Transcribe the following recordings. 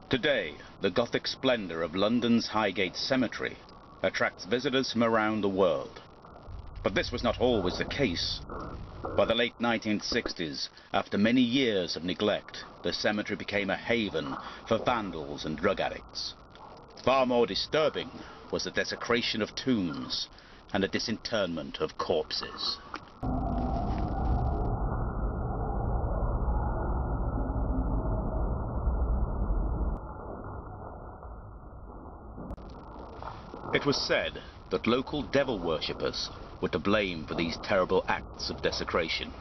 Today, the Gothic splendor of London's Highgate Cemetery attracts visitors from around the world. But this was not always the case. By the late 1960s, after many years of neglect, the cemetery became a haven for vandals and drug addicts. Far more disturbing was the desecration of tombs and the disinterment of corpses. It was said that local devil worshippers were to blame for these terrible acts of desecration,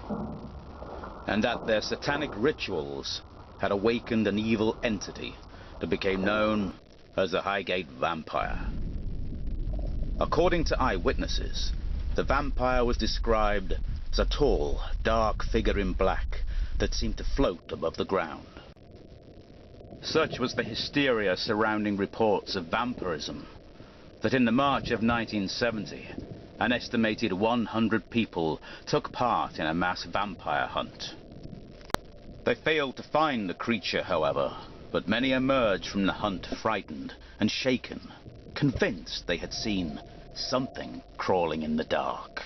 and that their satanic rituals had awakened an evil entity that became known as the Highgate Vampire. According to eyewitnesses, the vampire was described as a tall, dark figure in black that seemed to float above the ground. Such was the hysteria surrounding reports of vampirism that in the March of 1970, an estimated 100 people took part in a mass vampire hunt. They failed to find the creature, however, but many emerged from the hunt frightened and shaken, convinced they had seen something crawling in the dark.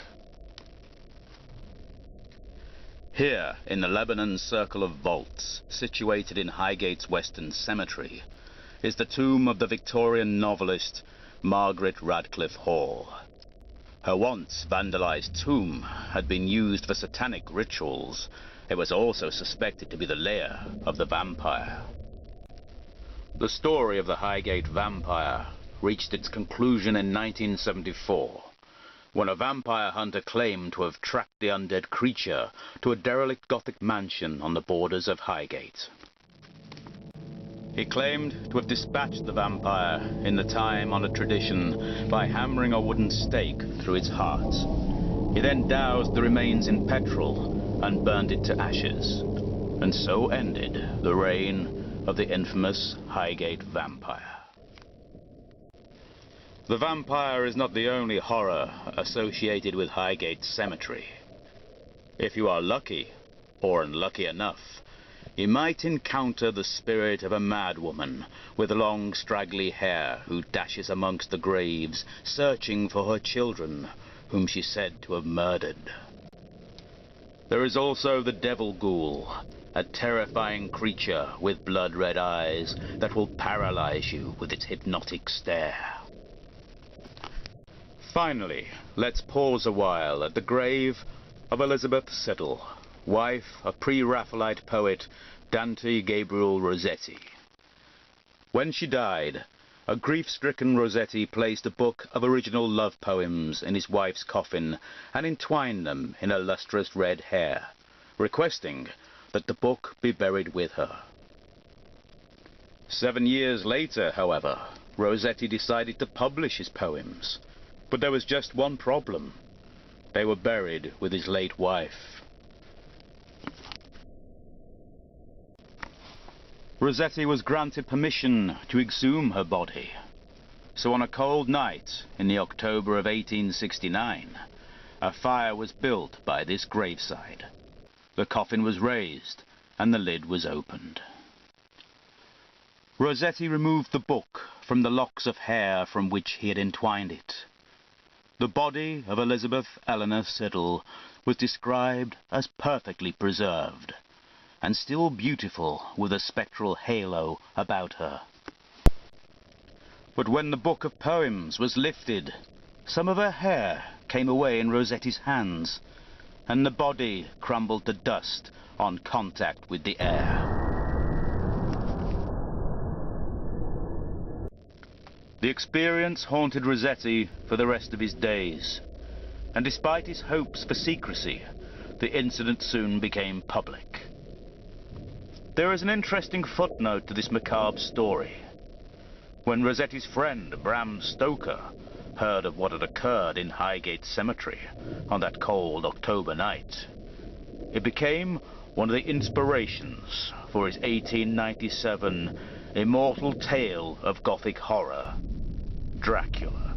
Here, in the Lebanon circle of vaults, situated in Highgate's Western Cemetery, is the tomb of the Victorian novelist Margaret Radcliffe Hall. Her once vandalized tomb had been used for satanic rituals. It was also suspected to be the lair of the vampire. The story of the Highgate Vampire reached its conclusion in 1974, when a vampire hunter claimed to have tracked the undead creature to a derelict Gothic mansion on the borders of Highgate. He claimed to have dispatched the vampire in the time-honored tradition by hammering a wooden stake through its heart. He then doused the remains in petrol and burned it to ashes, and so ended the reign of the infamous Highgate Vampire. The vampire is not the only horror associated with Highgate Cemetery. If you are lucky, or unlucky enough, you might encounter the spirit of a madwoman with long straggly hair who dashes amongst the graves, searching for her children, whom she said to have murdered. There is also the devil ghoul, a terrifying creature with blood-red eyes that will paralyze you with its hypnotic stare. Finally, let's pause a while at the grave of Elizabeth Siddal, wife of pre-Raphaelite poet Dante Gabriel Rossetti. When she died, a grief-stricken Rossetti placed a book of original love poems in his wife's coffin and entwined them in her lustrous red hair, requesting that the book be buried with her. 7 years later, however, Rossetti decided to publish his poems, but there was just one problem. They were buried with his late wife. Rossetti was granted permission to exhume her body. So on a cold night in the October of 1869, a fire was built by this graveside. The coffin was raised and the lid was opened. Rossetti removed the book from the locks of hair from which he had entwined it. The body of Elizabeth Eleanor Siddal was described as perfectly preserved, and still beautiful with a spectral halo about her. But when the book of poems was lifted, some of her hair came away in Rossetti's hands, and the body crumbled to dust on contact with the air. The experience haunted Rossetti for the rest of his days, and despite his hopes for secrecy, the incident soon became public. There is an interesting footnote to this macabre story. When Rossetti's friend, Bram Stoker, heard of what had occurred in Highgate Cemetery on that cold October night, it became one of the inspirations for his 1897 immortal tale of Gothic horror, Dracula.